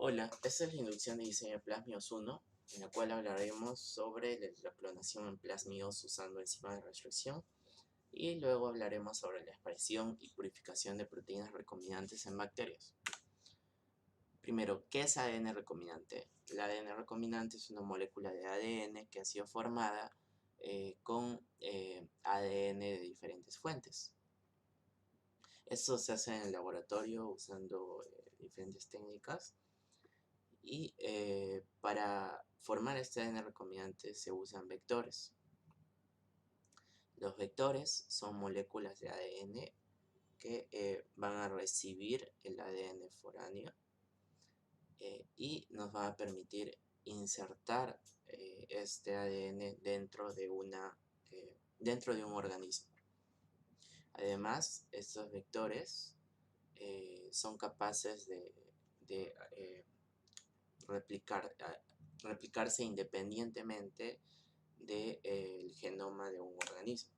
Hola, esta es la inducción de diseño de Plasmios 1, en la cual hablaremos sobre la clonación en Plasmios usando enzimas de restricción y luego hablaremos sobre la expresión y purificación de proteínas recombinantes en bacterias. Primero, ¿qué es ADN recombinante? El ADN recombinante es una molécula de ADN que ha sido formada con ADN de diferentes fuentes. Esto se hace en el laboratorio usando diferentes técnicas. Y para formar este ADN recombinante se usan vectores. Los vectores son moléculas de ADN que van a recibir el ADN foráneo y nos van a permitir insertar este ADN dentro de un organismo. Además, estos vectores son capaces de replicarse independientemente del genoma de un organismo.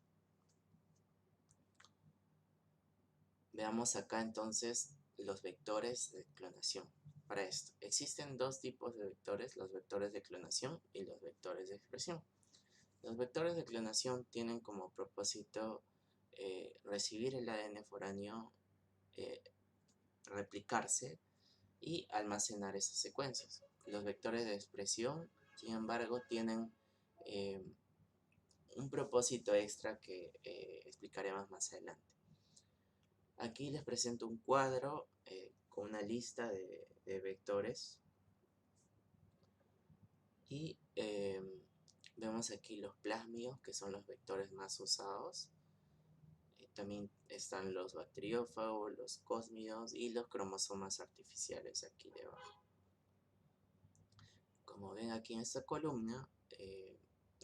Veamos acá entonces los vectores de clonación. Para esto, existen dos tipos de vectores, los vectores de clonación y los vectores de expresión. Los vectores de clonación tienen como propósito recibir el ADN foráneo, replicarse y almacenar esas secuencias. Los vectores de expresión, sin embargo, tienen eh, un propósito extra que explicaremos más adelante. Aquí les presento un cuadro con una lista de vectores y vemos aquí los plásmidos, que son los vectores más usados. También están los bacteriófagos, los cósmidos y los cromosomas artificiales aquí debajo. Como ven aquí en esta columna,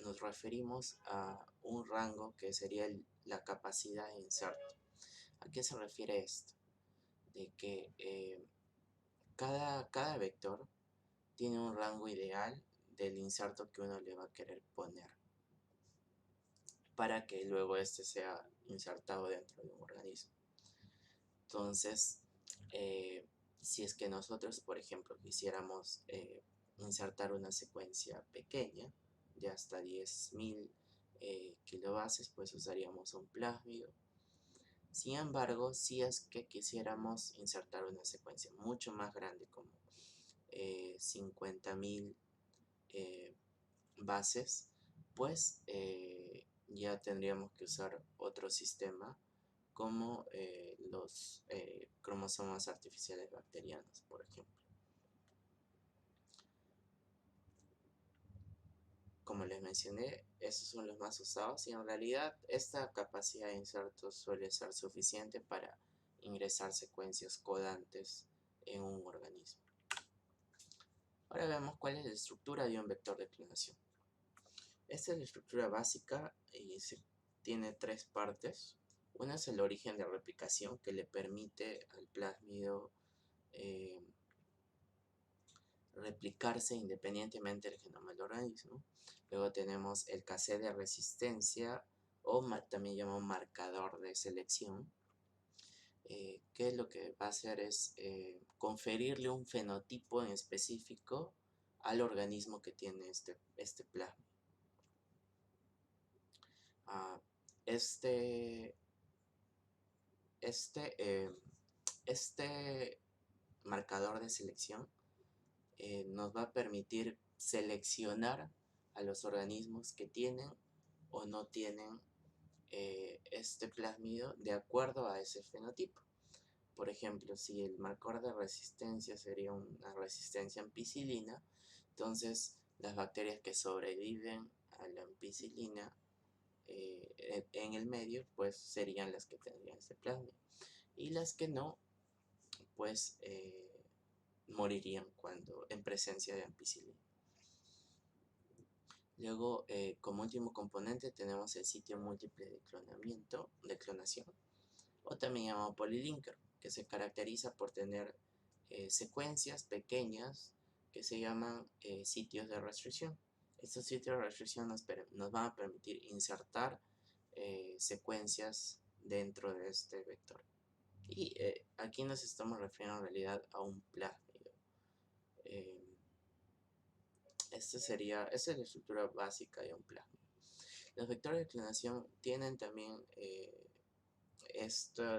nos referimos a un rango que sería la capacidad de inserto. ¿A qué se refiere esto? De que cada vector tiene un rango ideal del inserto que uno le va a querer poner para que luego este sea insertado dentro de un organismo. Entonces, si es que nosotros, por ejemplo, quisiéramos insertar una secuencia pequeña de hasta 10.000 kilobases, pues usaríamos un plásmido. Sin embargo, si es que quisiéramos insertar una secuencia mucho más grande, como 50.000 bases, pues ya tendríamos que usar otro sistema como los cromosomas artificiales bacterianos, por ejemplo. Como les mencioné, estos son los más usados y en realidad esta capacidad de inserto suele ser suficiente para ingresar secuencias codantes en un organismo. Ahora veamos cuál es la estructura de un vector de clonación. Esta es la estructura básica y tiene tres partes. Una es el origen de replicación que le permite al plásmido replicarse independientemente del genoma del organismo. Luego tenemos el cassette de resistencia o también llamado marcador de selección, que lo que va a hacer es conferirle un fenotipo en específico al organismo que tiene este plasma. Este, este, eh, este marcador de selección nos va a permitir seleccionar a los organismos que tienen o no tienen este plásmido de acuerdo a ese fenotipo. Por ejemplo, si el marcador de resistencia sería una resistencia a ampicilina, entonces las bacterias que sobreviven a la ampicilina en el medio, pues serían las que tendrían este plasmido. Y las que no, pues morirían en presencia de ampicilina. Luego, como último componente tenemos el sitio múltiple de clonación, o también llamado polylinker, que se caracteriza por tener secuencias pequeñas que se llaman sitios de restricción. Estos sitios de restricción nos van a permitir insertar secuencias dentro de este vector. Y aquí nos estamos refiriendo en realidad a un plásmido. Esta es la estructura básica de un plasma. Los vectores de clonación tienen también,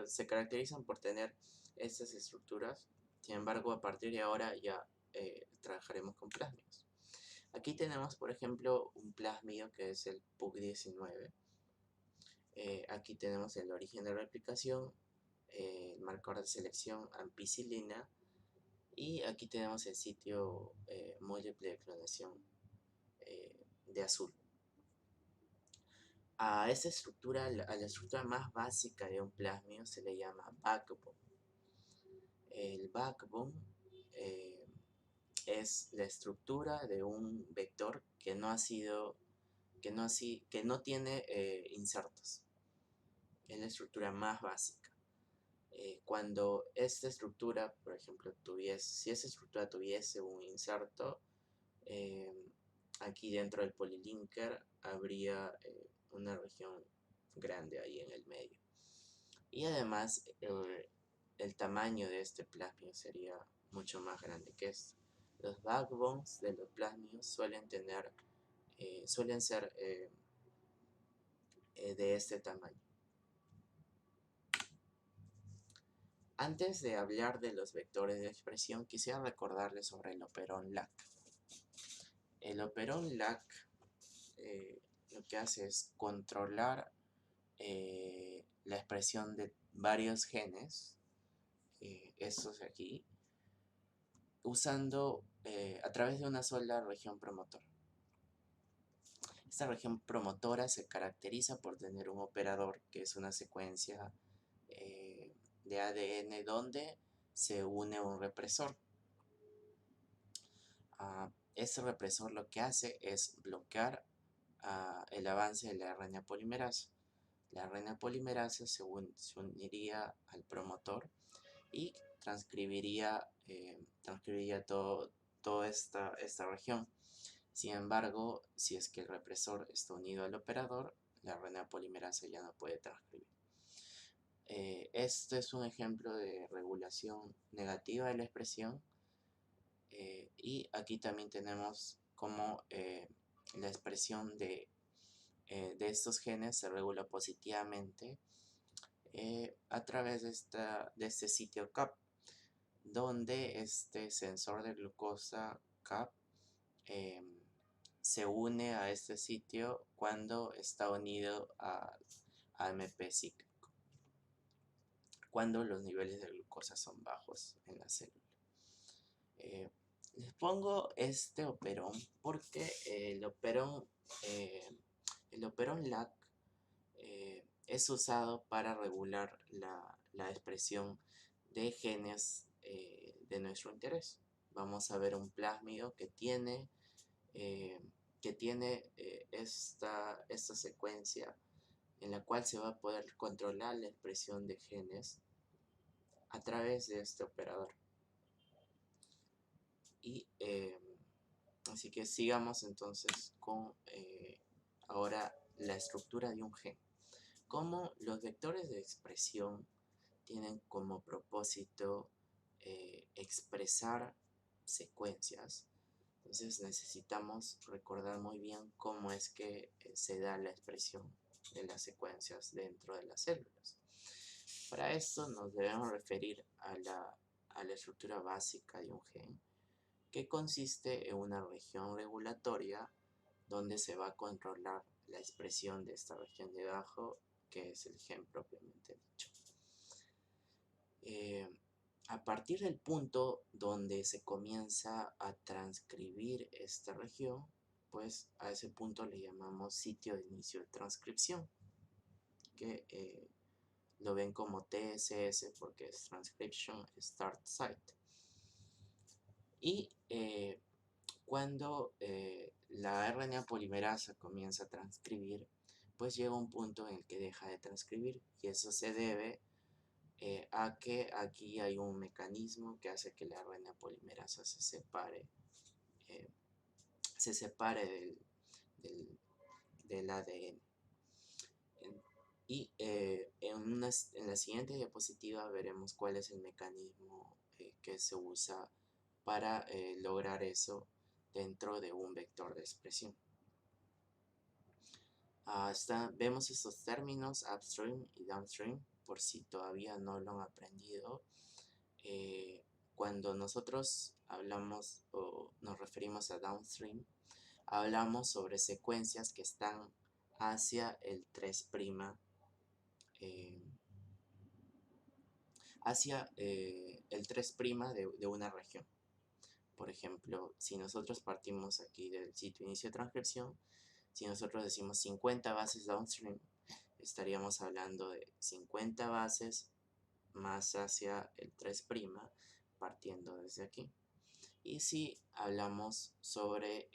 se caracterizan por tener estas estructuras. Sin embargo, a partir de ahora ya trabajaremos con plásmidos. Aquí tenemos, por ejemplo, un plásmido que es el PUC19. Aquí tenemos el origen de replicación, el marcador de selección ampicilina, y aquí tenemos el sitio múltiple de clonación de azul. A esta estructura, a la estructura más básica de un plásmido se le llama backbone. El backbone es la estructura de un vector que no tiene insertos. Es la estructura más básica. Cuando esta estructura, por ejemplo, si esta estructura tuviese un inserto, aquí dentro del polylinker habría una región grande ahí en el medio. Y además, el tamaño de este plásmido sería mucho más grande que esto. Los backbones de los plásmidos suelen ser de este tamaño. Antes de hablar de los vectores de expresión, quisiera recordarles sobre el operón LAC. El operón LAC lo que hace es controlar la expresión de varios genes, estos de aquí, usando a través de una sola región promotora. Esta región promotora se caracteriza por tener un operador que es una secuencia de ADN donde se une un represor. Este represor lo que hace es bloquear el avance de la RNA polimerasa. La RNA polimerasa se uniría al promotor y transcribiría toda esta región. Sin embargo, si es que el represor está unido al operador, la RNA polimerasa ya no puede transcribir. Este es un ejemplo de regulación negativa de la expresión. Y aquí también tenemos cómo la expresión de estos genes se regula positivamente a través de este sitio CAP, donde este sensor de glucosa CAP se une a este sitio cuando está unido a AMP cíclico, cuando los niveles de glucosa son bajos en la célula. Les pongo este operón porque el operón LAC es usado para regular la expresión de genes de nuestro interés. Vamos a ver un plásmido que tiene esta secuencia en la cual se va a poder controlar la expresión de genes a través de este operador. Y así que sigamos entonces con ahora la estructura de un gen. Como los vectores de expresión tienen como propósito expresar secuencias, entonces necesitamos recordar muy bien cómo es que se da la expresión de las secuencias dentro de las células. Para esto nos debemos referir a la estructura básica de un gen, que consiste en una región regulatoria donde se va a controlar la expresión de esta región de abajo, que es el gen propiamente dicho. A partir del punto donde se comienza a transcribir esta región, pues a ese punto le llamamos sitio de inicio de transcripción, que lo ven como TSS porque es Transcription Start Site. Y cuando la RNA polimerasa comienza a transcribir, pues llega un punto en el que deja de transcribir, y eso se debe a que aquí hay un mecanismo que hace que la RNA polimerasa se separe del ADN. Y en la siguiente diapositiva veremos cuál es el mecanismo que se usa para lograr eso dentro de un vector de expresión. Vemos estos términos upstream y downstream, por si todavía no lo han aprendido. Cuando nosotros hablamos o nos referimos a downstream, hablamos sobre secuencias que están hacia el 3', el 3' de una región. Por ejemplo, si nosotros partimos aquí del sitio inicio de transcripción, si nosotros decimos 50 bases downstream, estaríamos hablando de 50 bases más hacia el 3' partiendo desde aquí. Y si hablamos sobre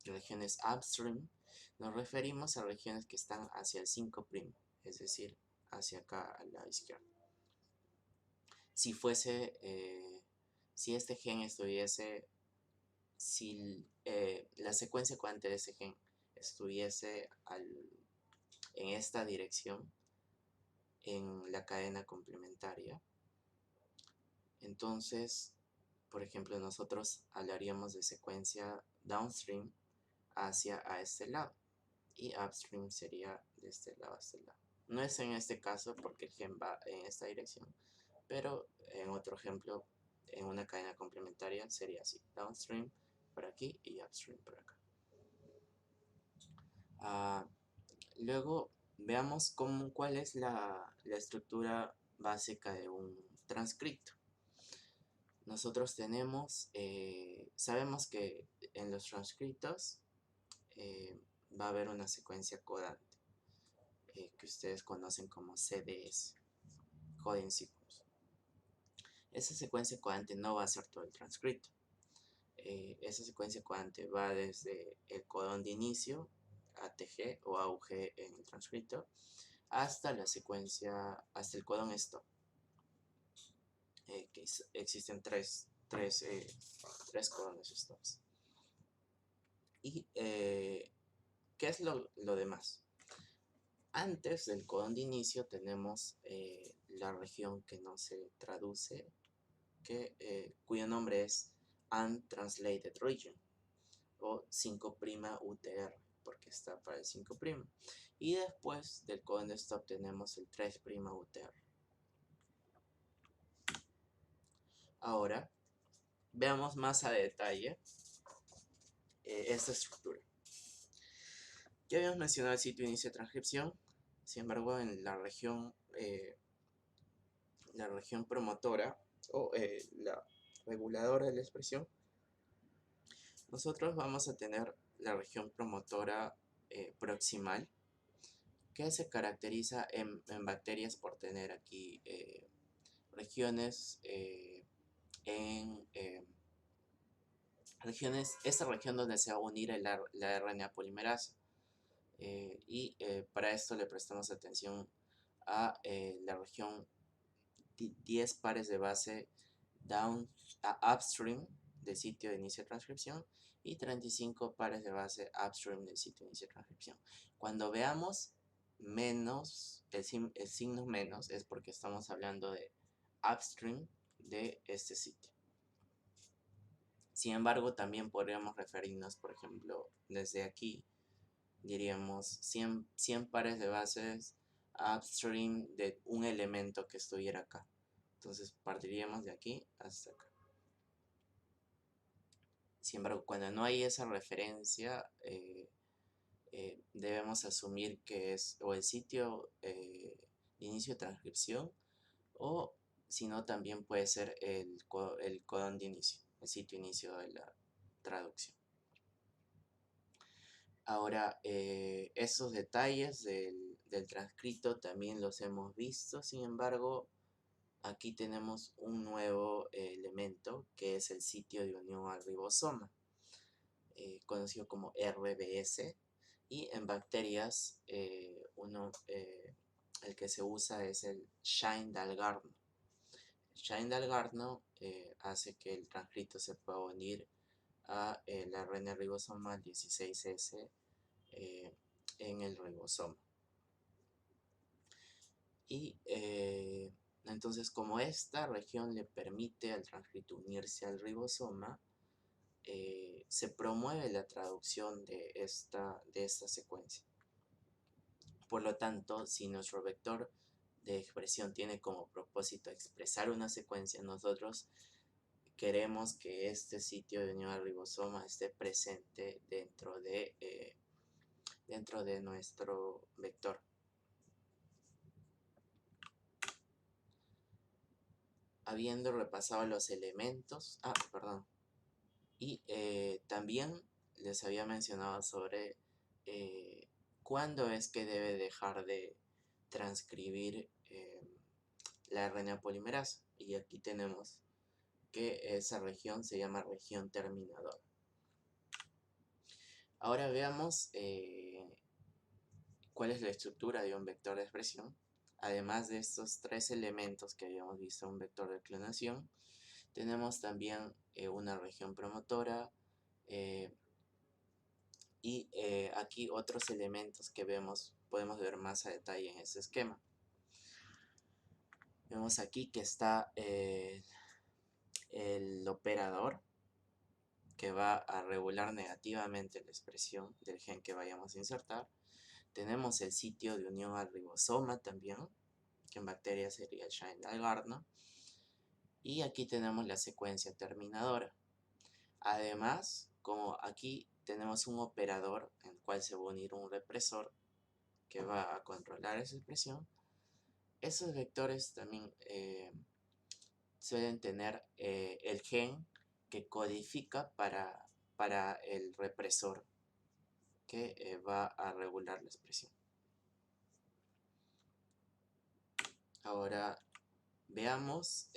regiones upstream, nos referimos a regiones que están hacia el 5', es decir, hacia acá a la izquierda. Si fuese, si este gen estuviese, si la secuencia codante de ese gen estuviese en esta dirección, en la cadena complementaria, entonces, por ejemplo, nosotros hablaríamos de secuencia downstream hacia a este lado y upstream sería de este lado a este lado. No es en este caso porque el gen va en esta dirección, pero en otro ejemplo, en una cadena complementaria sería así: downstream por aquí y upstream por acá. Luego veamos cuál es la estructura básica de un transcripto. Nosotros sabemos que en los transcriptos va a haber una secuencia codante que ustedes conocen como CDS, Coding Sequence. Esa secuencia codante no va a ser todo el transcripto. Esa secuencia codante va desde el codón de inicio, ATG o AUG en el transcripto, hasta la secuencia, hasta el codón stop. Que existen tres codones stops. ¿Y qué es lo demás? Antes del codón de inicio tenemos la región que no se traduce, cuyo nombre es Untranslated Region, o 5' UTR, porque está para el 5'. Y después del codón de stop tenemos el 3' UTR. Ahora, veamos más a detalle esta estructura. Ya habíamos mencionado el sitio inicio de transcripción. Sin embargo, en la región promotora o la reguladora de la expresión, nosotros vamos a tener la región promotora proximal, que se caracteriza en bacterias por tener aquí regiones esta región donde se va a unir la RNA polimerasa. Para esto le prestamos atención a la región 10 pares de base upstream del sitio de inicio de transcripción y 35 pares de base upstream del sitio de inicio de transcripción. Cuando veamos menos, el signo menos es porque estamos hablando de upstream de este sitio. Sin embargo, también podríamos referirnos, por ejemplo, desde aquí, diríamos 100 pares de bases upstream de un elemento que estuviera acá. Entonces partiríamos de aquí hasta acá. Sin embargo, cuando no hay esa referencia, debemos asumir que es o el sitio de inicio de transcripción, o si no, también puede ser el codón de inicio, el sitio inicio de la traducción. Ahora, esos detalles del transcrito también los hemos visto. Sin embargo, aquí tenemos un nuevo elemento que es el sitio de unión al ribosoma, conocido como RBS, y en bacterias el que se usa es el Shine-Dalgarno. Shine-Dalgarno hace que el transcrito se pueda unir a la RNA ribosomal 16S en el ribosoma. Y entonces, como esta región le permite al transcrito unirse al ribosoma, se promueve la traducción de esta secuencia. Por lo tanto, si nuestro vector de expresión tiene como propósito expresar una secuencia, nosotros queremos que este sitio de unión al ribosoma esté presente dentro de nuestro vector. Habiendo repasado los elementos, y también les había mencionado sobre cuándo es que debe dejar de transcribir la RNA polimerasa. Y aquí tenemos que esa región se llama región terminadora. Ahora veamos cuál es la estructura de un vector de expresión. Además de estos tres elementos que habíamos visto en un vector de clonación, tenemos también una región promotora y aquí otros elementos que podemos ver más a detalle en este esquema. Vemos aquí que está el operador que va a regular negativamente la expresión del gen que vayamos a insertar. Tenemos el sitio de unión al ribosoma también, que en bacterias sería el Shine-Dalgarno. Y aquí tenemos la secuencia terminadora. Además, como aquí tenemos un operador en el cual se va a unir un represor que va a controlar esa expresión, esos vectores también suelen tener el gen que codifica para el represor que va a regular la expresión. Ahora veamos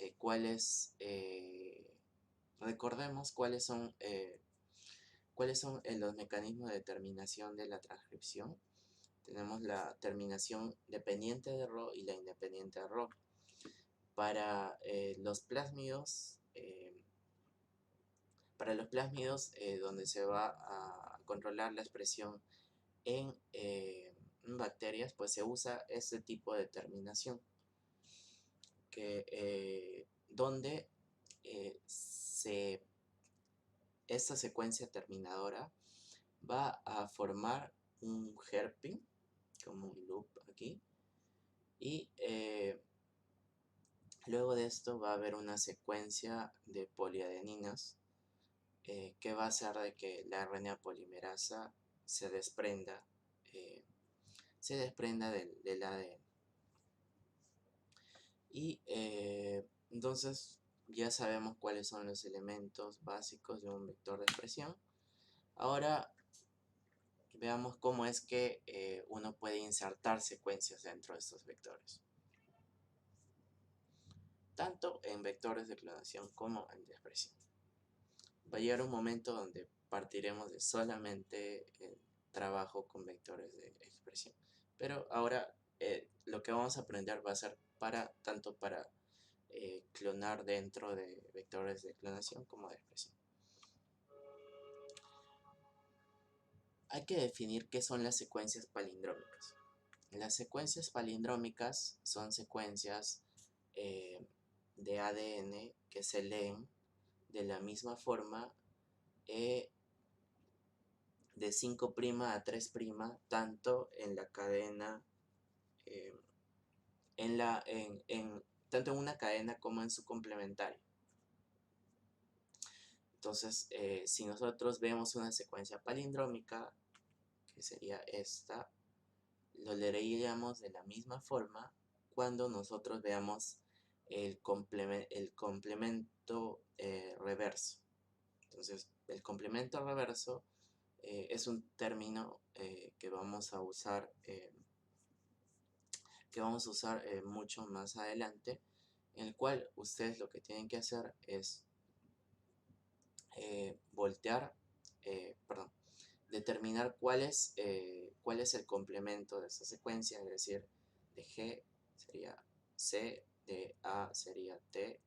recordemos cuáles son los mecanismos de determinación de la transcripción. Tenemos la terminación dependiente de Rho y la independiente de Rho. Para los plásmidos, donde se va a controlar la expresión en bacterias, pues se usa este tipo de determinación, donde esta secuencia terminadora va a formar un hairpin, como un loop aquí, y luego de esto va a haber una secuencia de poliadeninas que va a hacer de que la RNA polimerasa se desprenda del ADN. Y entonces ya sabemos cuáles son los elementos básicos de un vector de expresión. Ahora veamos cómo es que uno puede insertar secuencias dentro de estos vectores, tanto en vectores de clonación como en de expresión. Va a llegar un momento donde partiremos de solamente el trabajo con vectores de expresión, pero ahora lo que vamos a aprender va a ser tanto para clonar dentro de vectores de clonación como de expresión. Hay que definir qué son las secuencias palindrómicas. Las secuencias palindrómicas son secuencias de ADN que se leen de la misma forma de 5' a 3', tanto en la cadena, tanto en una cadena como en su complementario. Entonces, si nosotros vemos una secuencia palindrómica, que sería esta, lo leeríamos de la misma forma cuando nosotros veamos el complemento reverso. Entonces, el complemento reverso es un término que vamos a usar mucho más adelante, en el cual ustedes lo que tienen que hacer es determinar cuál es el complemento de esta secuencia, es decir, de G sería C, de A sería T,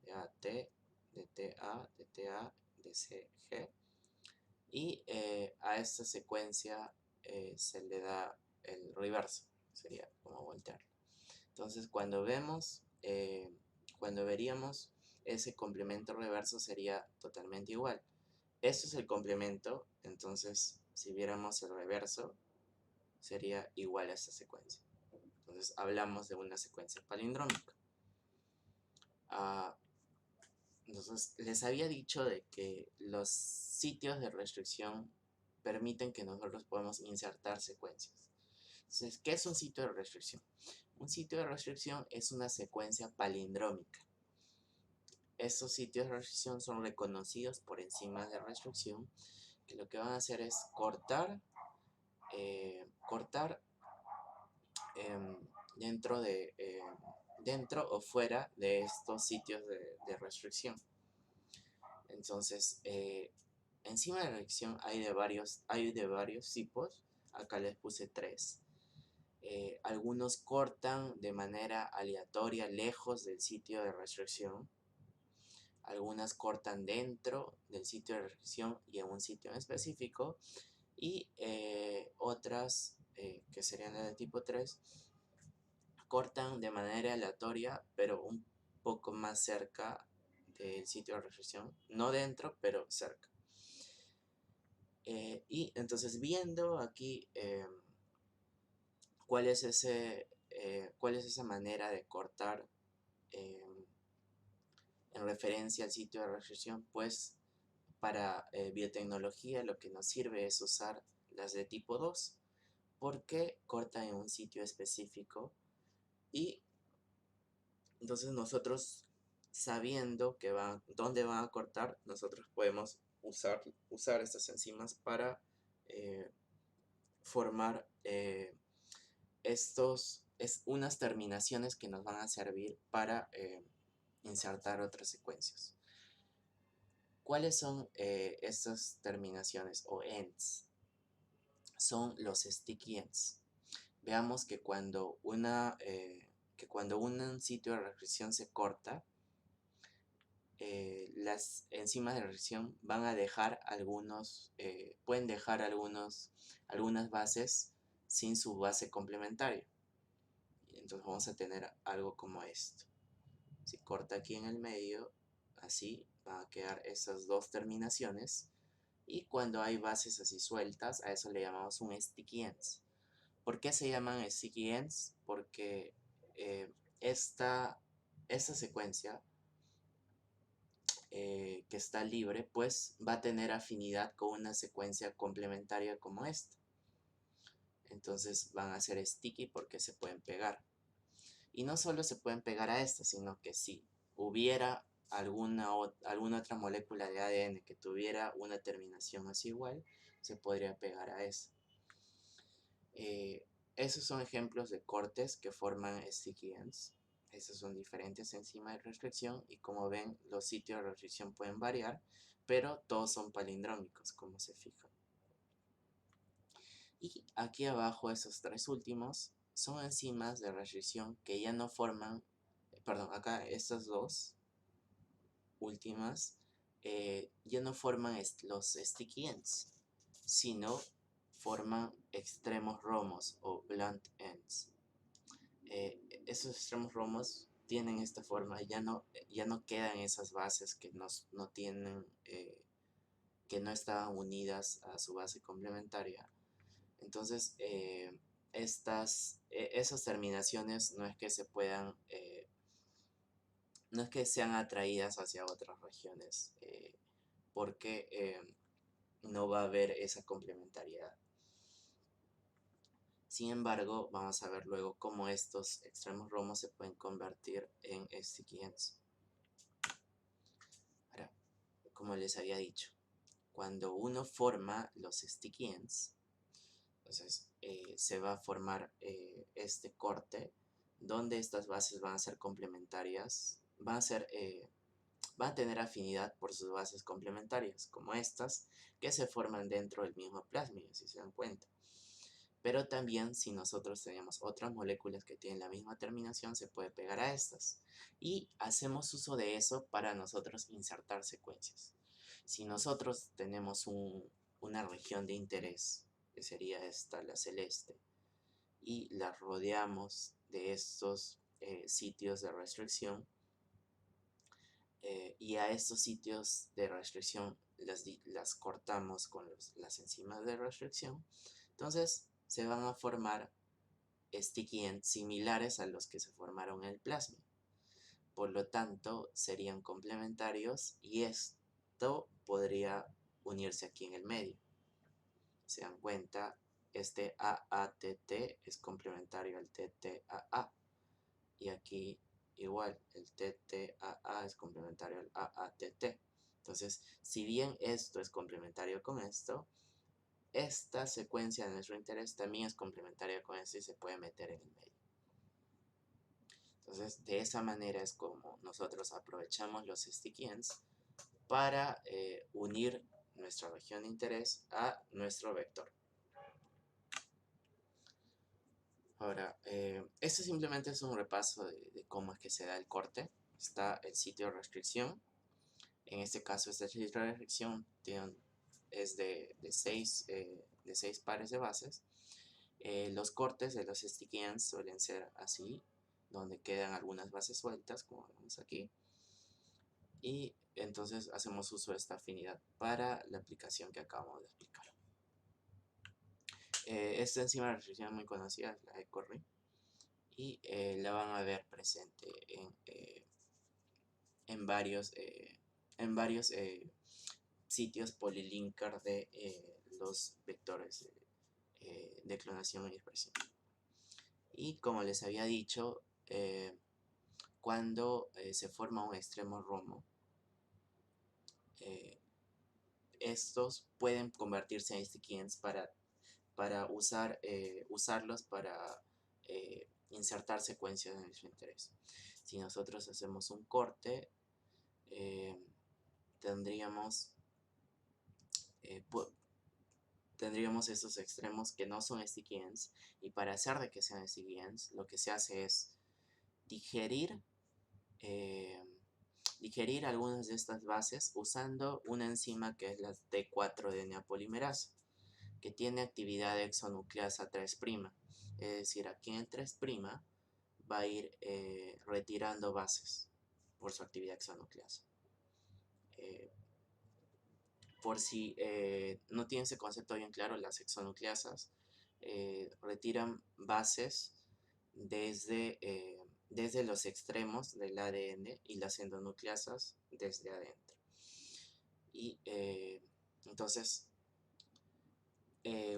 de A T, de TA, de TA, de C, G, y a esta secuencia se le da el reverso, sería como voltear. Entonces cuando veríamos ese complemento reverso sería totalmente igual. Esto es el complemento, entonces si viéramos el reverso, sería igual a esta secuencia. Entonces hablamos de una secuencia palindrómica. Entonces les había dicho de que los sitios de restricción permiten que nosotros podamos insertar secuencias. Entonces, ¿qué es un sitio de restricción? Un sitio de restricción es una secuencia palindrómica. Estos sitios de restricción son reconocidos por enzimas de restricción, que lo que van a hacer es cortar em, dentro o fuera de estos sitios de restricción. Entonces, enzima de reacción hay de varios tipos. Acá les puse 3. Algunos cortan de manera aleatoria lejos del sitio de restricción. Algunas cortan dentro del sitio de restricción y en un sitio en específico. Y otras, que serían las de tipo 3, cortan de manera aleatoria, pero un poco más cerca del sitio de restricción. No dentro, pero cerca. Y entonces viendo aquí cuál es esa manera de cortar en referencia al sitio de restricción, pues para biotecnología lo que nos sirve es usar las de tipo 2, porque cortan en un sitio específico. Y entonces nosotros, sabiendo dónde van a cortar, nosotros podemos usar estas enzimas para formar unas terminaciones que nos van a servir para insertar otras secuencias. ¿Cuáles son estas terminaciones o ends? Son los sticky ends. Veamos que cuando un sitio de restricción se corta, las enzimas de reacción van a dejar pueden dejar algunas bases sin su base complementaria. Entonces vamos a tener algo como esto. Si corta aquí en el medio, así van a quedar esas dos terminaciones. Y cuando hay bases así sueltas, a eso le llamamos un sticky ends. ¿Por qué se llaman sticky ends? Porque esta secuencia que está libre, pues va a tener afinidad con una secuencia complementaria como esta. Entonces van a ser sticky porque se pueden pegar. Y no solo se pueden pegar a esta, sino que si hubiera alguna otra molécula de ADN que tuviera una terminación así igual, se podría pegar a esa. Esos son ejemplos de cortes que forman sticky ends. Esas son diferentes enzimas de restricción y como ven, los sitios de restricción pueden variar, pero todos son palindrómicos, como se fijan. Y aquí abajo, esos 3 últimos son enzimas de restricción que ya no forman, perdón, acá estas 2 últimas ya no forman los sticky ends, sino forman extremos romos o blunt ends. Esos extremos romos tienen esta forma, ya no quedan esas bases que no tienen, que no estaban unidas a su base complementaria. Entonces, esas terminaciones no es que no es que sean atraídas hacia otras regiones, porque no va a haber esa complementariedad. Sin embargo, vamos a ver luego cómo estos extremos romos se pueden convertir en sticky ends. Ahora, como les había dicho, cuando uno forma los sticky ends, entonces se va a formar este corte donde estas bases van a ser complementarias, van a tener afinidad por sus bases complementarias, como estas que se forman dentro del mismo plásmido, si se dan cuenta. Pero también si nosotros tenemos otras moléculas que tienen la misma terminación, se puede pegar a estas. Y hacemos uso de eso para nosotros insertar secuencias. Si nosotros tenemos una región de interés, que sería esta, la celeste, y la rodeamos de estos sitios de restricción, y a estos sitios de restricción las cortamos con las enzimas de restricción, entonces se van a formar sticky ends similares a los que se formaron en el plasmid. Por lo tanto, serían complementarios y esto podría unirse aquí en el medio. Se dan cuenta, este AATT es complementario al TTAA. Y aquí igual, el TTAA es complementario al AATT. Entonces, si bien esto es complementario con esto, esta secuencia de nuestro interés también es complementaria con esto y se puede meter en el medio. Entonces, de esa manera es como nosotros aprovechamos los sticky ends para unir nuestra región de interés a nuestro vector. Ahora, esto simplemente es un repaso de cómo es que se da el corte. Está el sitio de restricción. En este caso, este sitio de restricción es de 6 pares de bases. Los cortes de los sticky ends suelen ser así, donde quedan algunas bases sueltas, como vemos aquí. Y entonces hacemos uso de esta afinidad para la aplicación que acabamos de explicar. Esta enzima de restricción es muy conocida, es la de Corry, y la van a ver presente en varios sitios polylinker de los vectores de clonación y expresión. Y como les había dicho, cuando se forma un extremo ROMO, estos pueden convertirse en sticky ends para usarlos para insertar secuencias de nuestro interés. Si nosotros hacemos un corte, tendríamos estos extremos que no son sticky ends, y para hacer de que sean sticky ends, lo que se hace es digerir algunas de estas bases usando una enzima que es la T4-DNA polimerasa, que tiene actividad exonucleasa 3'. Es decir, aquí en el 3' va a ir retirando bases por su actividad exonucleasa. Por si no tienen ese concepto bien claro, las exonucleasas retiran bases desde los extremos del ADN y las endonucleasas desde adentro. Y entonces,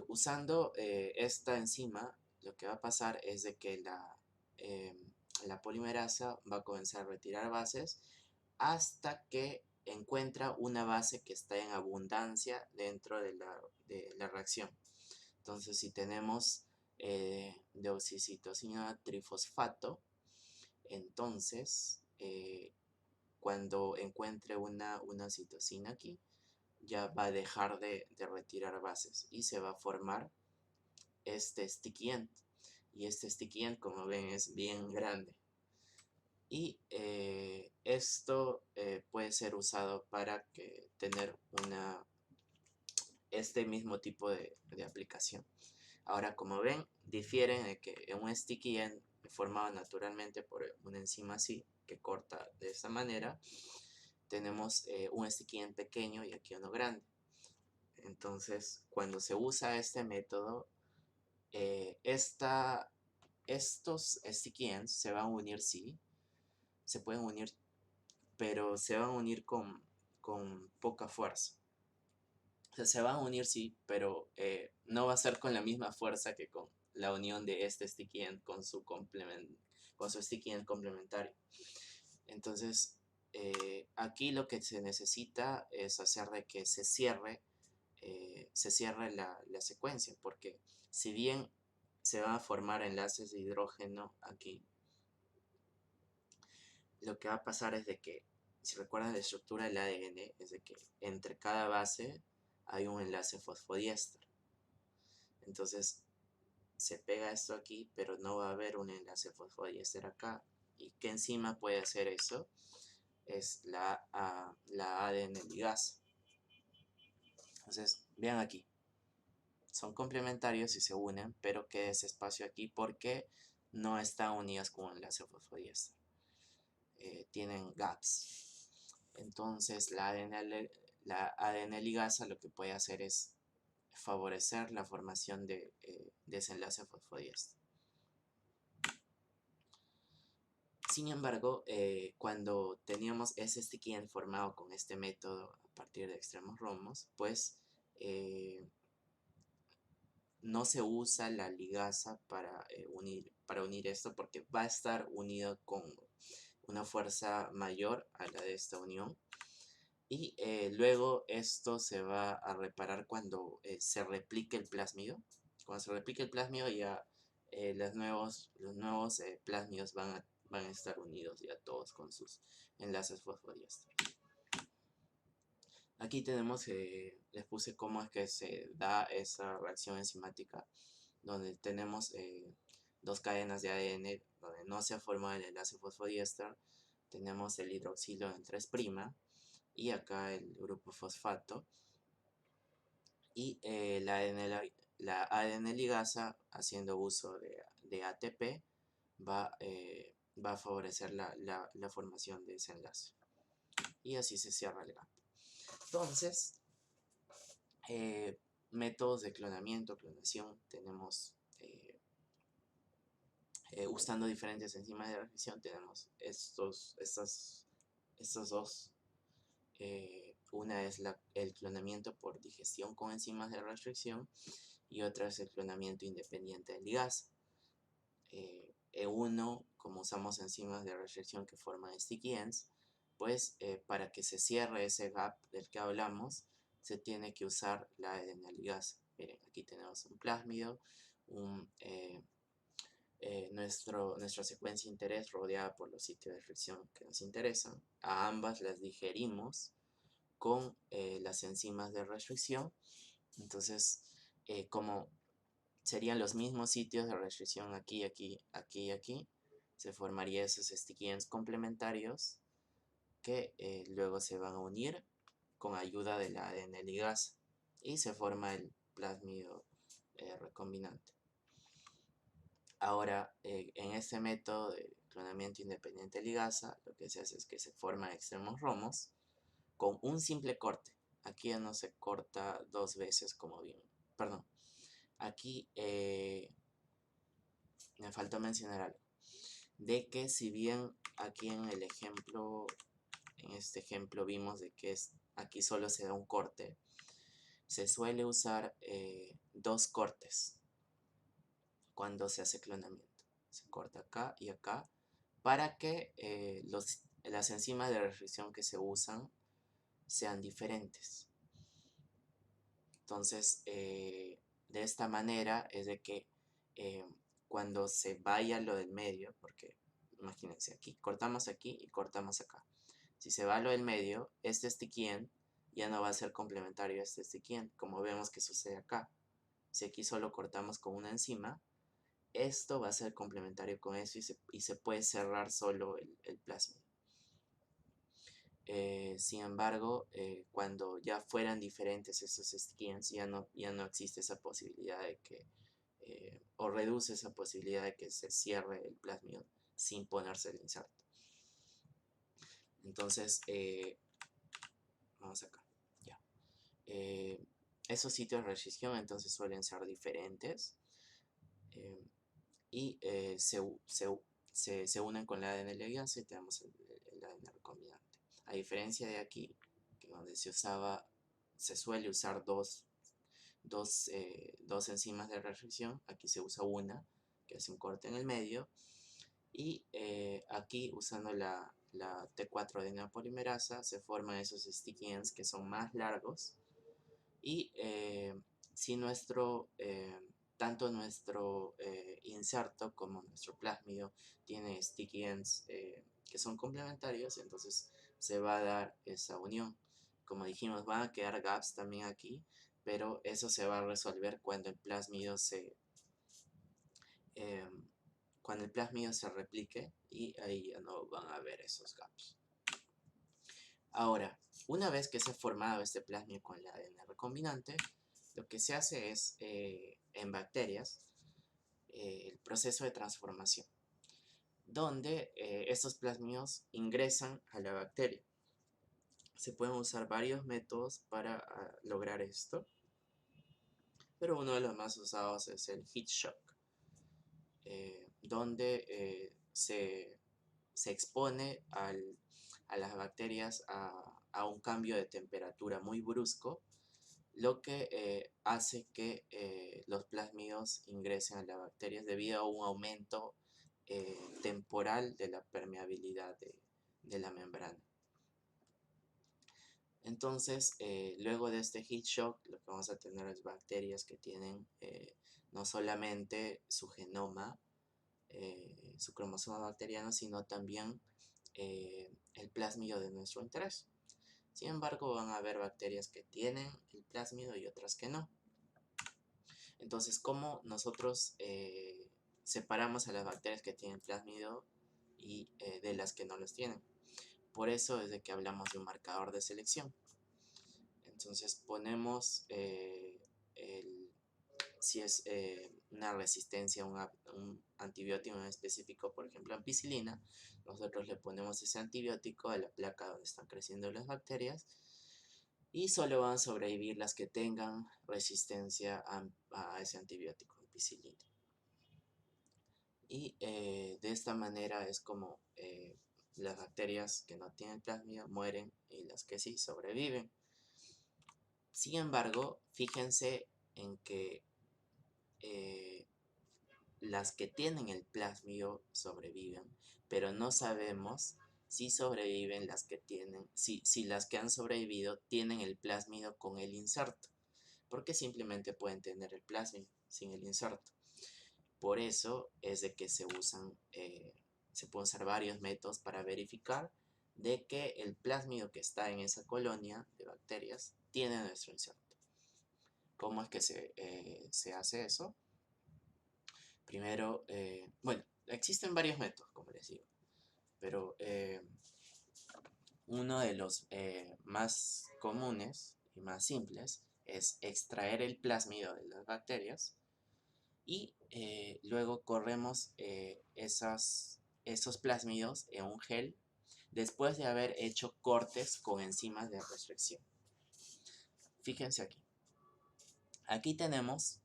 usando esta enzima, lo que va a pasar es de que la polimerasa va a comenzar a retirar bases hasta que encuentra una base que está en abundancia dentro de la reacción. Entonces, si tenemos deoxicitosina trifosfato, entonces cuando encuentre una citosina aquí, ya va a dejar de retirar bases y se va a formar este sticky end. Y este sticky end, como ven, es bien grande. Y esto puede ser usado para tener este mismo tipo de aplicación. Ahora, como ven, difieren de que en un sticky end formado naturalmente por una enzima así, que corta de esta manera, tenemos un sticky end pequeño y aquí uno grande. Entonces, cuando se usa este método, estos sticky ends se van a unir, sí, se pueden unir, pero se van a unir con poca fuerza. O sea, se van a unir, sí, pero no va a ser con la misma fuerza que con la unión de este sticky end con su sticky end complementario. Entonces, aquí lo que se necesita es hacer de que se cierre la secuencia, porque si bien se van a formar enlaces de hidrógeno aquí, lo que va a pasar es de que, si recuerdan la estructura del ADN, es de que entre cada base hay un enlace fosfodiéster. Entonces se pega esto aquí, pero no va a haber un enlace fosfodiéster acá. ¿Y qué enzima puede hacer eso? Es la ADN ligasa. Entonces, vean aquí. Son complementarios y se unen, pero queda ese espacio aquí porque no están unidas con un enlace fosfodiéster. Tienen gaps. Entonces la ADN ligasa lo que puede hacer es favorecer la formación de ese enlace fosfodiéster. Sin embargo, cuando teníamos ese sticky end formado con este método a partir de extremos romos, pues no se usa la ligasa para unir esto, porque va a estar unido con una fuerza mayor a la de esta unión. Y luego esto se va a reparar cuando se replique el plásmido. Cuando se replique el plásmido ya los nuevos plásmidos van a estar unidos ya todos con sus enlaces fosfodiéster. Aquí tenemos, les puse cómo es que se da esa reacción enzimática, donde tenemos dos cadenas de ADN donde no se ha formado el enlace fosfodiéster. Tenemos el hidroxilo en 3' y acá el grupo fosfato. Y la ADN ligasa, haciendo uso de ATP, va a favorecer la formación de ese enlace. Y así se cierra el gap. Entonces, métodos de clonación, tenemos usando diferentes enzimas de reacción, tenemos estos dos. Una es el clonamiento por digestión con enzimas de restricción y otra es el clonamiento independiente de ligasa. uno, como usamos enzimas de restricción que forman sticky ends, pues para que se cierre ese gap del que hablamos, se tiene que usar la ADN ligasa. Miren, aquí tenemos un plásmido, nuestra secuencia de interés rodeada por los sitios de fricción que nos interesan. A ambas las digerimos con las enzimas de restricción. Entonces, como serían los mismos sitios de restricción aquí, aquí, aquí y aquí, se formarían esos sticky ends complementarios que luego se van a unir con ayuda de la ADN ligasa y se forma el plásmido recombinante. Ahora, en este método de clonamiento independiente ligasa, lo que se hace es que se forman extremos romos con un simple corte. Aquí ya no se corta dos veces como bien. Perdón. Aquí me faltó mencionar algo. De que si bien aquí en este ejemplo vimos de que aquí solo se da un corte, se suele usar dos cortes cuando se hace clonamiento. Se corta acá y acá para que las enzimas de restricción que se usan sean diferentes. Entonces, de esta manera es de que cuando se vaya lo del medio, porque imagínense, cortamos aquí y cortamos acá. Si se va lo del medio, este sticky end ya no va a ser complementario a este sticky end, como vemos que sucede acá. Si aquí solo cortamos con una enzima, esto va a ser complementario con eso y se puede cerrar solo el plasmid. Sin embargo, cuando ya fueran diferentes esos sticky ends, ya no existe esa posibilidad de que, o reduce esa posibilidad de que se cierre el plasmid sin ponerse el inserto. Entonces, vamos acá, ya. Esos sitios de restricción entonces suelen ser diferentes y se unen con la ADN ligasa y tenemos el ADN recombinante. A diferencia de aquí, que donde se suele usar dos enzimas de restricción, aquí se usa una, que hace un corte en el medio, y aquí usando la T4 adenina polimerasa se forman esos sticky ends que son más largos, y si tanto nuestro inserto como nuestro plásmido tiene sticky ends que son complementarios, entonces se va a dar esa unión. Como dijimos, van a quedar gaps también aquí, pero eso se va a resolver cuando el plásmido se replique, y ahí ya no van a haber esos gaps. Ahora, una vez que se ha formado este plásmido con la ADN recombinante, lo que se hace es, en bacterias, el proceso de transformación, donde estos plásmidos ingresan a la bacteria. Se pueden usar varios métodos para lograr esto, pero uno de los más usados es el heat shock, donde se expone a las bacterias a un cambio de temperatura muy brusco, lo que hace que los plásmidos ingresen a las bacterias debido a un aumento temporal de la permeabilidad de la membrana. Entonces, luego de este heat shock, lo que vamos a tener es bacterias que tienen no solamente su genoma, su cromosoma bacteriano, sino también el plásmido de nuestro interés. Sin embargo, van a haber bacterias que tienen el plásmido y otras que no. Entonces, ¿cómo nosotros separamos a las bacterias que tienen plásmido y de las que no los tienen? Por eso es de que hablamos de un marcador de selección. Entonces ponemos si es una resistencia a un antibiótico en específico, por ejemplo ampicilina, nosotros le ponemos ese antibiótico a la placa donde están creciendo las bacterias y solo van a sobrevivir las que tengan resistencia a ese antibiótico, ampicilina. Y de esta manera es como las bacterias que no tienen plásmido mueren y las que sí sobreviven. Sin embargo, fíjense en que las que tienen el plásmido sobreviven, pero no sabemos si sobreviven las que tienen, si las que han sobrevivido tienen el plásmido con el inserto, porque simplemente pueden tener el plásmido sin el inserto. Por eso es de que se pueden usar varios métodos para verificar de que el plásmido que está en esa colonia de bacterias tiene nuestro inserto. ¿Cómo es que se hace eso? Primero, bueno, existen varios métodos, como les digo, pero uno de los más comunes y más simples es extraer el plásmido de las bacterias y luego corremos esos plásmidos en un gel después de haber hecho cortes con enzimas de restricción. Fíjense aquí. Aquí tenemos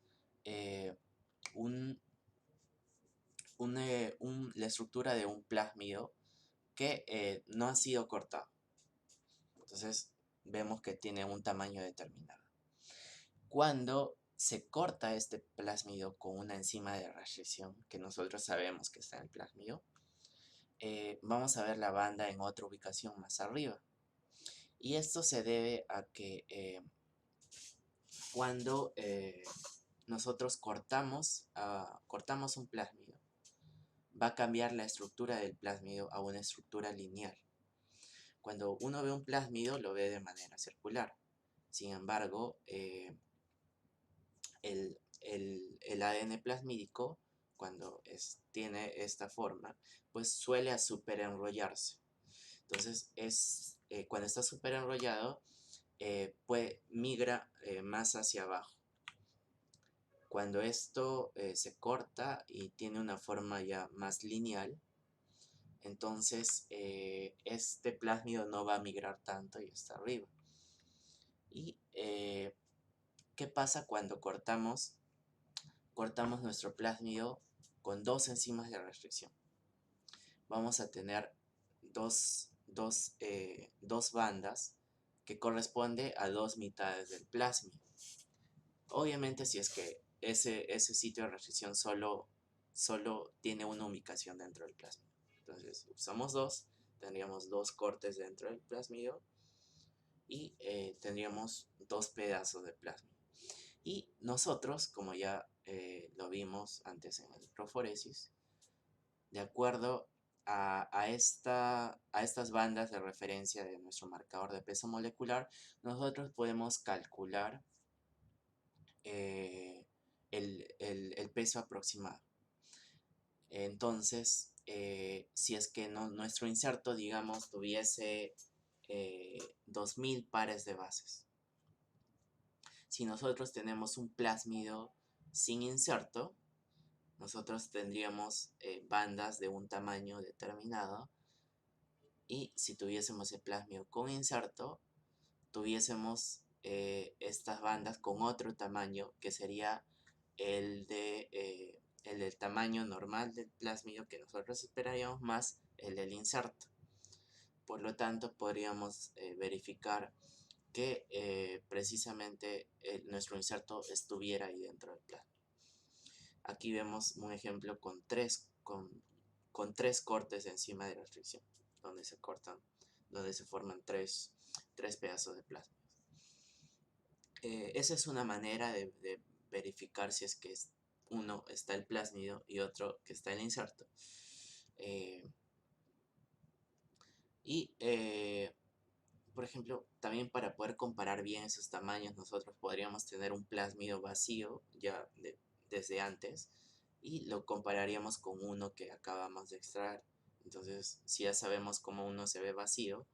la estructura de un plásmido que no ha sido cortado. Entonces vemos que tiene un tamaño determinado. Cuando se corta este plásmido con una enzima de restricción, que nosotros sabemos que está en el plásmido, vamos a ver la banda en otra ubicación más arriba. Y esto se debe a que cuando nosotros cortamos un plásmido, va a cambiar la estructura del plásmido a una estructura lineal. Cuando uno ve un plásmido, lo ve de manera circular. Sin embargo, el ADN plasmídico, cuando tiene esta forma, pues suele a superenrollarse. Entonces, cuando está superenrollado, pues migra más hacia abajo. Cuando esto se corta y tiene una forma ya más lineal, entonces este plásmido no va a migrar tanto y está arriba. ¿Y qué pasa cuando cortamos nuestro plásmido con dos enzimas de restricción? Vamos a tener dos bandas que corresponde a dos mitades del plásmido. Obviamente si es que ese sitio de restricción solo tiene una ubicación dentro del plásmido. Entonces usamos dos, tendríamos dos cortes dentro del plásmido y tendríamos dos pedazos de plásmido. Y nosotros, como ya lo vimos antes en la electroforesis, de acuerdo a estas bandas de referencia de nuestro marcador de peso molecular, nosotros podemos calcular el peso aproximado. Entonces, si es que nuestro inserto, digamos, tuviese 2000 pares de bases. Si nosotros tenemos un plásmido sin inserto, nosotros tendríamos bandas de un tamaño determinado Y si tuviésemos el plásmido con inserto, tuviésemos estas bandas con otro tamaño, que sería el del tamaño normal del plásmido que nosotros esperaríamos, más el del inserto. Por lo tanto, podríamos verificar que precisamente nuestro inserto estuviera ahí dentro del plásmido. Aquí vemos un ejemplo con tres cortes encima de la fricción, donde se forman tres pedazos de plasma. Esa es una manera de verificar si es que uno está el plásmido y otro que está el inserto. Por ejemplo, también para poder comparar bien esos tamaños, nosotros podríamos tener un plásmido vacío ya desde antes y lo compararíamos con uno que acabamos de extraer. Entonces, si ya sabemos cómo uno se ve vacío,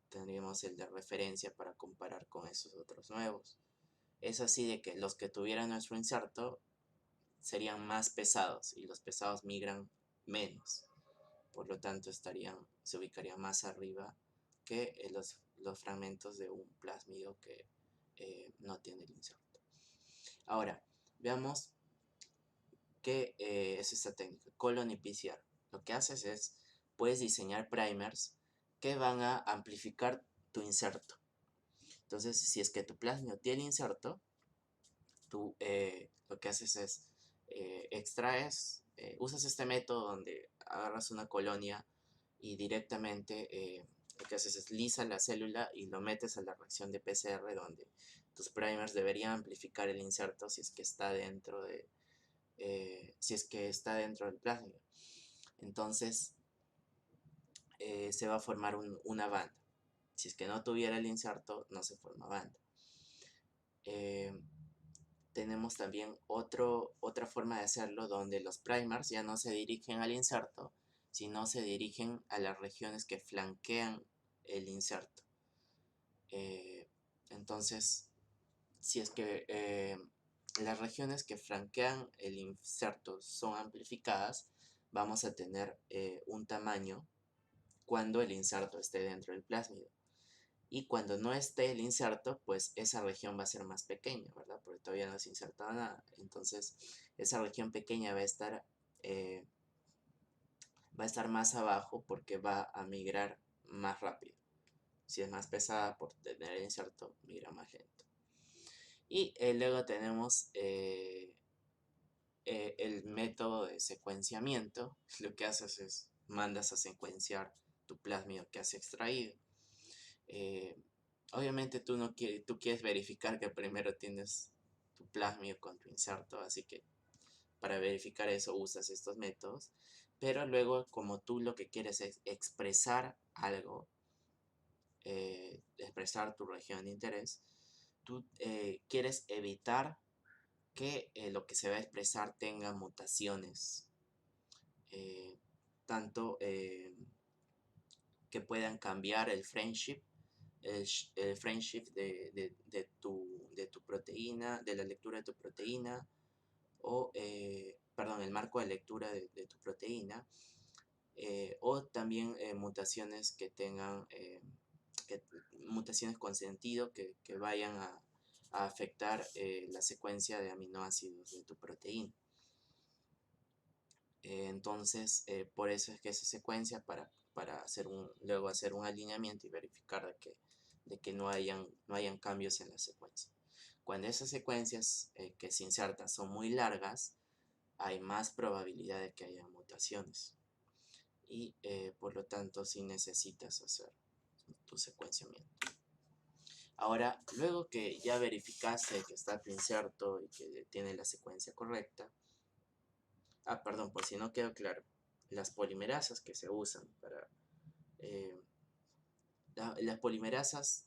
tendríamos el de referencia para comparar con esos otros nuevos. Es así de que los que tuvieran nuestro inserto serían más pesados y los pesados migran menos. Por lo tanto, se ubicarían más arriba que los fragmentos de un plásmido que no tiene el inserto. Ahora, veamos qué es esta técnica, colon y PCR. Lo que haces es, puedes diseñar primers que van a amplificar tu inserto. Entonces, si es que tu plásmido tiene inserto, tú lo que haces es usas este método donde agarras una colonia y directamente lo que haces es lisa la célula y lo metes a la reacción de PCR, donde tus primers deberían amplificar el inserto si es que está dentro del plásmido. Entonces se va a formar una banda. Si es que no tuviera el inserto, no se forma banda. Tenemos también otra forma de hacerlo, donde los primers ya no se dirigen al inserto, sino se dirigen a las regiones que flanquean el inserto. Entonces, si es que las regiones que flanquean el inserto son amplificadas, vamos a tener un tamaño cuando el inserto esté dentro del plásmido. Y cuando no esté el inserto, pues esa región va a ser más pequeña, ¿verdad? Porque todavía no se ha insertado nada. Entonces, esa región pequeña va a estar más abajo porque va a migrar más rápido. Si es más pesada, por tener el inserto, migra más lento. Y luego tenemos el método de secuenciamiento. Lo que haces es mandas a secuenciar tu plásmido que has extraído. Obviamente tú quieres verificar que primero tienes tu plásmido con tu inserto, así que para verificar eso usas estos métodos. Pero luego, como tú lo que quieres es expresar algo, expresar tu región de interés, tú quieres evitar que lo que se va a expresar tenga mutaciones, tanto que puedan cambiar el frameshift, el frameshift de tu proteína, de la lectura de tu proteína, o, perdón, el marco de lectura de tu proteína, o también mutaciones que tengan, mutaciones con sentido que vayan a afectar la secuencia de aminoácidos de tu proteína. Entonces, por eso es que esa secuencia, para luego hacer un alineamiento y verificar de que no hayan cambios en la secuencia. Cuando esas secuencias que se insertan son muy largas, hay más probabilidad de que haya mutaciones. Y por lo tanto, sí necesitas hacer tu secuenciamiento. Ahora, luego que ya verificaste que está tu inserto y que tiene la secuencia correcta, perdón, por si no quedó claro, las polimerasas que se usan para... las polimerasas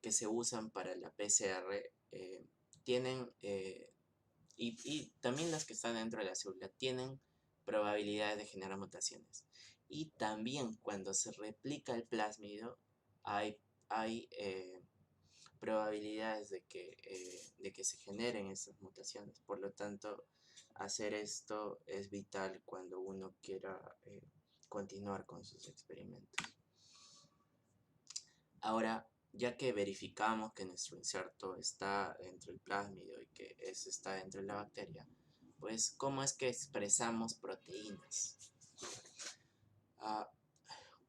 que se usan para la PCR tienen, y también las que están dentro de la célula, tienen probabilidades de generar mutaciones. Y también cuando se replica el plásmido, hay probabilidades de que se generen esas mutaciones. Por lo tanto, hacer esto es vital cuando uno quiera continuar con sus experimentos. Ahora, ya que verificamos que nuestro inserto está dentro del plásmido y que ese está dentro de la bacteria, pues, ¿cómo es que expresamos proteínas?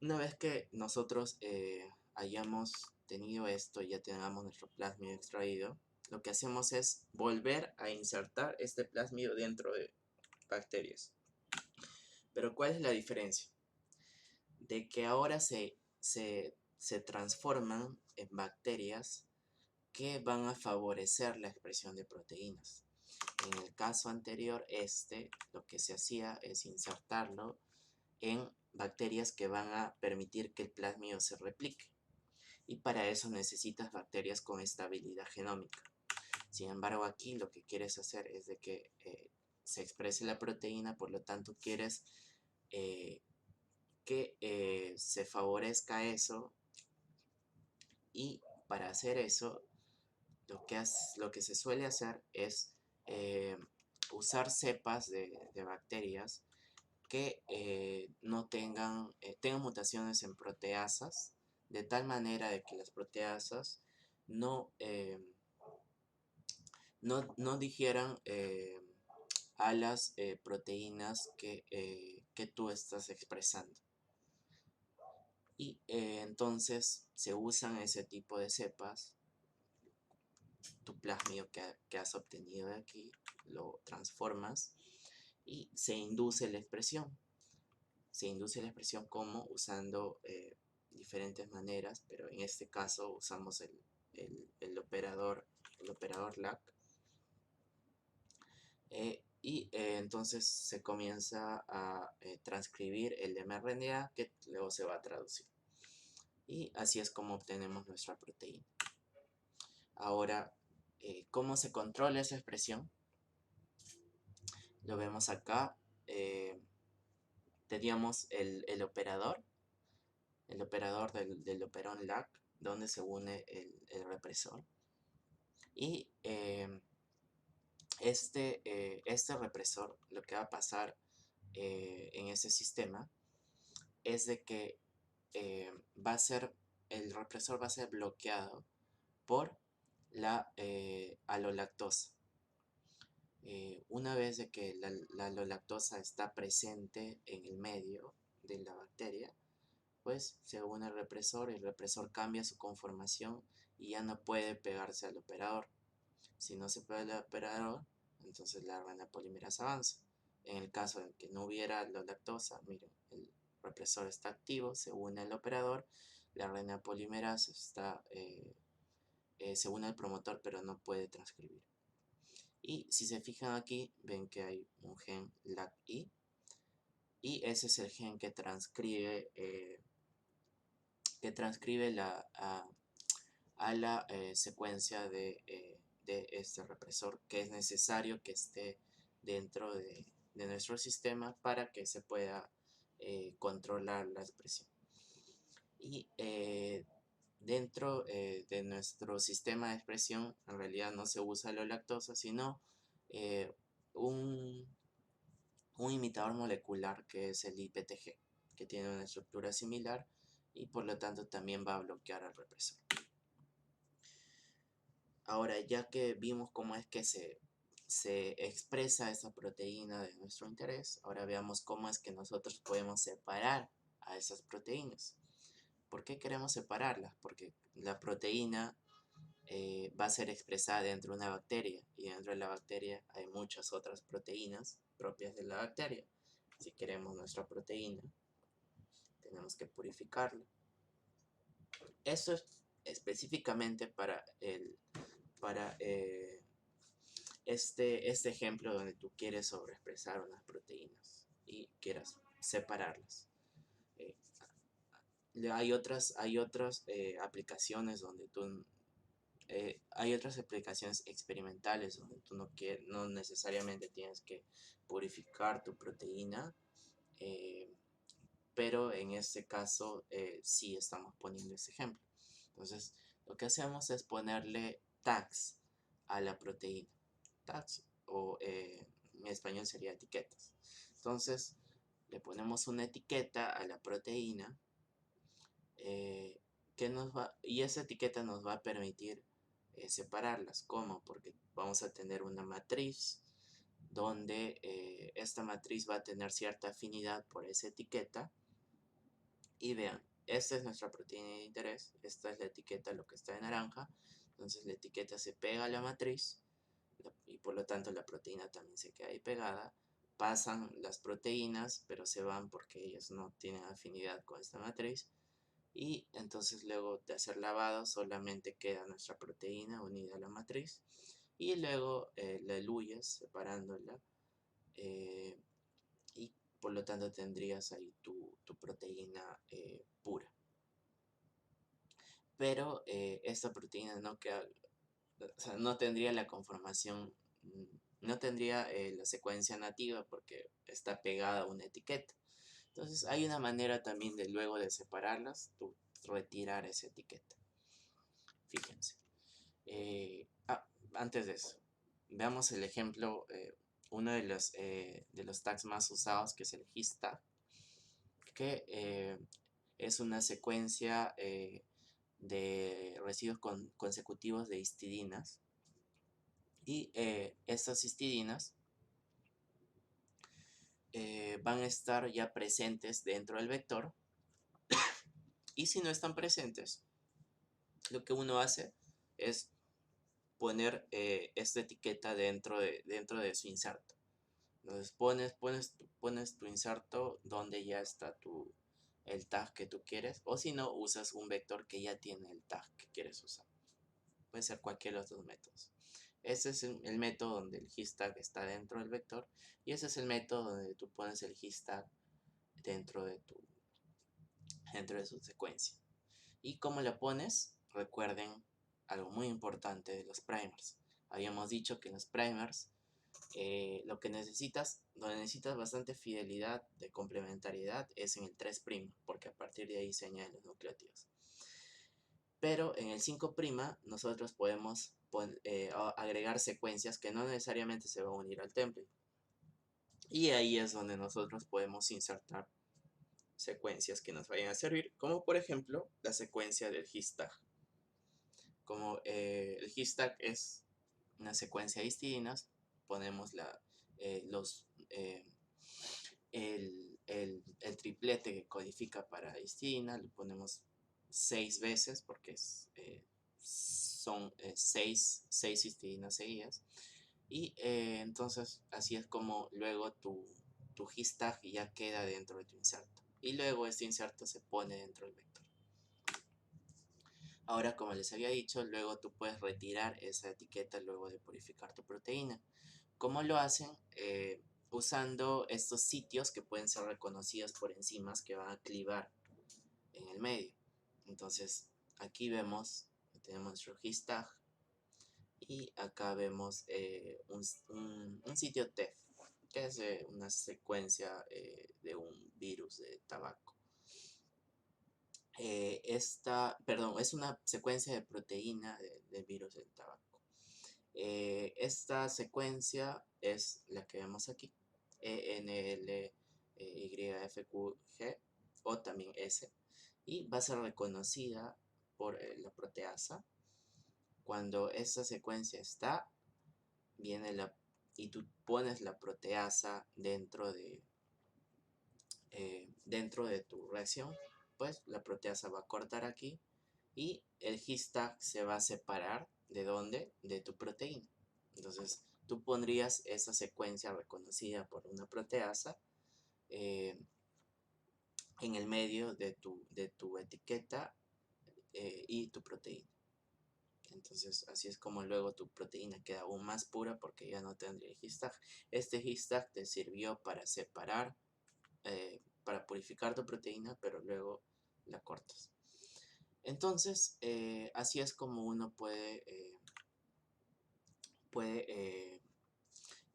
Una vez que nosotros hayamos tenido esto y ya tengamos nuestro plásmido extraído, lo que hacemos es volver a insertar este plásmido dentro de bacterias. Pero ¿cuál es la diferencia? De que ahora se transforman en bacterias que van a favorecer la expresión de proteínas. En el caso anterior, lo que se hacía es insertarlo en bacterias que van a permitir que el plásmido se replique. Y para eso necesitas bacterias con estabilidad genómica. Sin embargo, aquí lo que quieres hacer es de que se exprese la proteína, por lo tanto quieres que se favorezca eso, y para hacer eso lo que se suele hacer es usar cepas de bacterias que no tengan mutaciones en proteasas, de tal manera de que las proteasas no digieran a las proteínas que tú estás expresando. Y entonces se usan ese tipo de cepas. Tu plásmido que has obtenido de aquí lo transformas y se induce la expresión. Se induce la expresión como usando diferentes maneras, pero en este caso usamos el operador LAC. Entonces se comienza a transcribir el mRNA, que luego se va a traducir. Y así es como obtenemos nuestra proteína. Ahora, ¿cómo se controla esa expresión? Lo vemos acá. Teníamos el operador del operón LAC, donde se une el represor. Y este represor, lo que va a pasar en ese sistema es de que el represor va a ser bloqueado por la alolactosa. Una vez de que la alolactosa está presente en el medio de la bacteria, pues se une el represor cambia su conformación y ya no puede pegarse al operador. Si no se pega al operador, entonces la RNA polimerasa avanza. En el caso de que no hubiera alolactosa, miren, el represor está activo, se une al operador, la RNA polimerasa se une al promotor, pero no puede transcribir. Y si se fijan aquí, ven que hay un gen LAC-I, y ese es el gen que transcribe a la secuencia de este represor, que es necesario que esté dentro de nuestro sistema para que se pueda controlar la expresión. Y dentro de nuestro sistema de expresión, en realidad no se usa la lactosa, sino un imitador molecular, que es el IPTG, que tiene una estructura similar y por lo tanto también va a bloquear al represor. Ahora, ya que vimos cómo es que se expresa esa proteína de nuestro interés, ahora veamos cómo es que nosotros podemos separar a esas proteínas. ¿Por qué queremos separarlas? Porque la proteína va a ser expresada dentro de una bacteria, y dentro de la bacteria hay muchas otras proteínas propias de la bacteria. Si queremos nuestra proteína, tenemos que purificarla. Esto es específicamente para este ejemplo donde tú quieres sobreexpresar unas proteínas y quieras separarlas. Hay otras aplicaciones donde hay otras aplicaciones experimentales donde tú no necesariamente tienes que purificar tu proteína, pero en este caso sí estamos poniendo ese ejemplo. Entonces, lo que hacemos es ponerle tags a la proteína. Tags, o en español sería etiquetas. Entonces, le ponemos una etiqueta a la proteína y esa etiqueta nos va a permitir separarlas. ¿Cómo? Porque vamos a tener una matriz donde esta matriz va a tener cierta afinidad por esa etiqueta. Y vean, esta es nuestra proteína de interés, esta es la etiqueta, lo que está de naranja. Entonces la etiqueta se pega a la matriz y por lo tanto la proteína también se queda ahí pegada. Pasan las proteínas, pero se van porque ellas no tienen afinidad con esta matriz. Y entonces luego de hacer lavado solamente queda nuestra proteína unida a la matriz. Y luego la eluyes separándola. Y por lo tanto tendrías ahí tu proteína pura. Pero esta proteína no queda, o sea, no tendría la conformación, no tendría la secuencia nativa porque está pegada a una etiqueta. Entonces hay una manera también de luego de separarlas, tú retirar esa etiqueta. Fíjense. Antes de eso, veamos el ejemplo, uno de los tags más usados, que es el histag, que es una secuencia de residuos consecutivos de histidinas. Y estas histidinas van a estar ya presentes dentro del vector. Y si no están presentes, lo que uno hace es poner esta etiqueta dentro de su inserto. Entonces pones tu inserto donde ya está el tag que tú quieres, o si no, usas un vector que ya tiene el tag que quieres usar. Puede ser cualquiera de los dos métodos. Ese es el método donde el histag está dentro del vector, y ese es el método donde tú pones el histag dentro de su secuencia. ¿Y cómo la pones? Recuerden algo muy importante de los primers. Habíamos dicho que en los primers donde necesitas bastante fidelidad de complementariedad es en el 3', porque a partir de ahí se añaden los nucleótidos. Pero en el 5' nosotros podemos agregar secuencias que no necesariamente se van a unir al template. Y ahí es donde nosotros podemos insertar secuencias que nos vayan a servir, como por ejemplo la secuencia del histag. Como el histag es una secuencia de histidinas, ponemos el triplete que codifica para histidina, lo ponemos 6 veces porque son 6 histidinas seguidas. Y entonces así es como luego tu histag ya queda dentro de tu inserto. Y luego este inserto se pone dentro del vector. Ahora, como les había dicho, luego tú puedes retirar esa etiqueta luego de purificar tu proteína. ¿Cómo lo hacen? Usando estos sitios que pueden ser reconocidos por enzimas que van a clivar en el medio. Entonces, aquí tenemos nuestro histag y acá vemos un sitio TEF, que es una secuencia de un virus de tabaco. Es una secuencia de proteína del virus del tabaco. Esta secuencia es la que vemos aquí, ENLYFQG o también S, y va a ser reconocida por la proteasa. Cuando esta secuencia está, y tú pones la proteasa dentro de tu reacción, pues la proteasa va a cortar aquí y el histag se va a separar ¿de dónde? De tu proteína. Entonces tú pondrías esa secuencia reconocida por una proteasa en el medio de tu etiqueta y tu proteína. Entonces así es como luego tu proteína queda aún más pura porque ya no tendría el histag. Este histag te sirvió para separar, para purificar tu proteína, pero luego la cortas. Entonces, así es como uno puede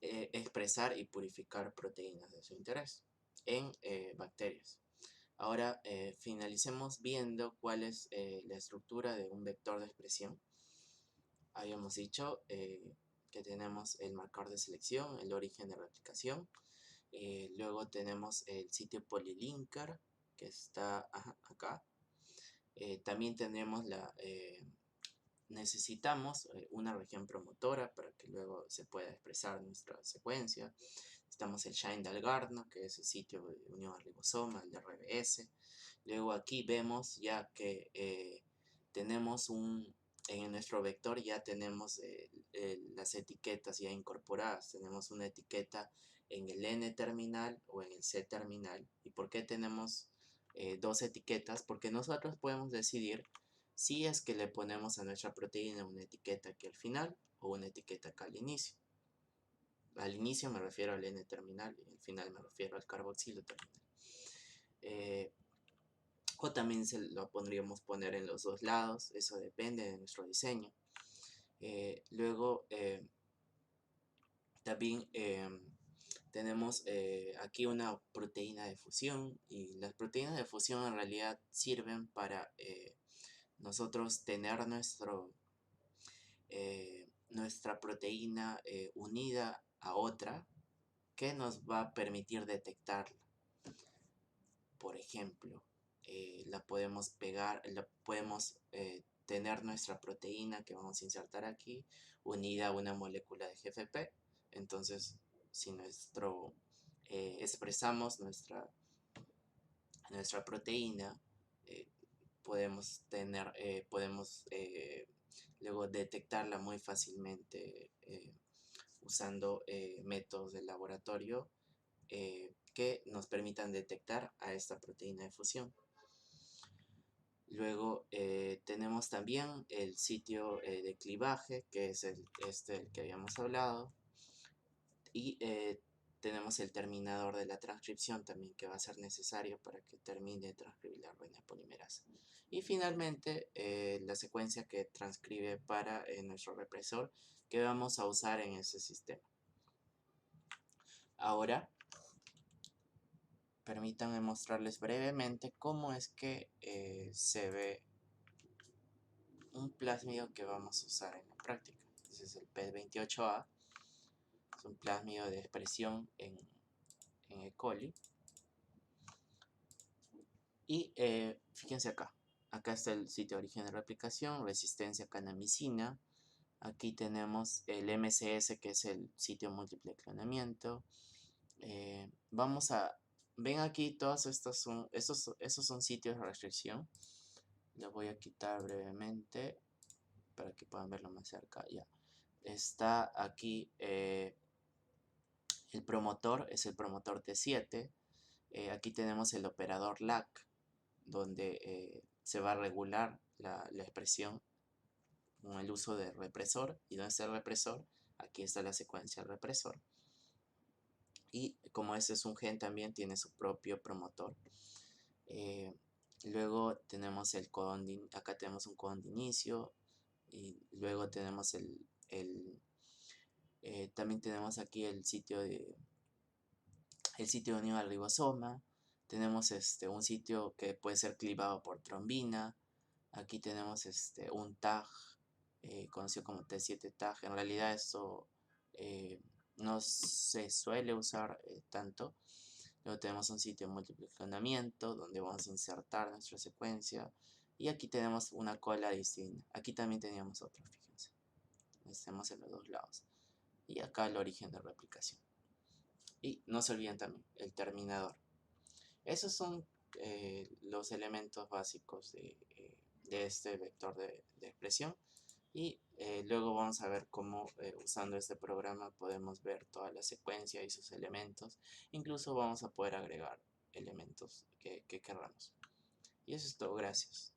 expresar y purificar proteínas de su interés en bacterias. Ahora finalicemos viendo cuál es la estructura de un vector de expresión. Habíamos dicho que tenemos el marcador de selección, el origen de replicación. Luego tenemos el sitio polylinker, que está acá. También tenemos necesitamos una región promotora para que luego se pueda expresar nuestra secuencia. Necesitamos el Shine Dalgarno, que es el sitio de unión al ribosoma, el de RBS. Luego aquí vemos ya que tenemos en nuestro vector ya tenemos las etiquetas ya incorporadas. Tenemos una etiqueta en el N terminal o en el C terminal. ¿Y por qué tenemos dos etiquetas? Porque nosotros podemos decidir si es que le ponemos a nuestra proteína una etiqueta aquí al final o una etiqueta acá al inicio. Al inicio me refiero al N terminal y al final me refiero al carboxilo terminal. O también se lo podríamos poner en los dos lados, eso depende de nuestro diseño. Luego también tenemos aquí una proteína de fusión, y las proteínas de fusión en realidad sirven para nosotros tener nuestra proteína unida a otra que nos va a permitir detectarla. Por ejemplo, la podemos pegar, tener nuestra proteína que vamos a insertar aquí unida a una molécula de GFP. Entonces, si expresamos nuestra proteína, podemos luego detectarla muy fácilmente usando métodos de laboratorio que nos permitan detectar a esta proteína de fusión. Luego tenemos también el sitio de clivaje, que es el que habíamos hablado, y tenemos el terminador de la transcripción también, que va a ser necesario para que termine de transcribir la RNA polimerasa. Y finalmente la secuencia que transcribe para nuestro represor, que vamos a usar en ese sistema. Ahora permítanme mostrarles brevemente cómo es que se ve un plásmido que vamos a usar en la práctica. Ese es el PET28A. Es un plásmido de expresión en E. coli. Y fíjense acá. Acá está el sitio de origen de replicación, resistencia a canamicina. Aquí tenemos el MCS, que es el sitio múltiple clonamiento. Ven aquí, todos esos son sitios de restricción. Lo voy a quitar brevemente para que puedan verlo más cerca. Ya. Está aquí el promotor, es el promotor T7. Aquí tenemos el operador LAC, donde se va a regular la expresión con el uso del represor. ¿Y dónde está el represor? Aquí está la secuencia del represor. Y como este es un gen, también tiene su propio promotor. Luego tenemos el codón acá tenemos un codón de inicio. Y luego tenemos también tenemos aquí el sitio de unión al ribosoma. Tenemos un sitio que puede ser clivado por trombina. Aquí tenemos un tag conocido como T7 tag. En realidad esto no se suele usar tanto. Luego tenemos un sitio de múltiple clonamiento donde vamos a insertar nuestra secuencia. Y aquí tenemos una cola distinta. Aquí también teníamos otra, fíjense. Estamos en los dos lados. Y acá el origen de replicación. Y no se olviden también el terminador. Esos son los elementos básicos de este vector de expresión. Y luego vamos a ver cómo usando este programa podemos ver toda la secuencia y sus elementos. Incluso vamos a poder agregar elementos que queramos. Y eso es todo, gracias.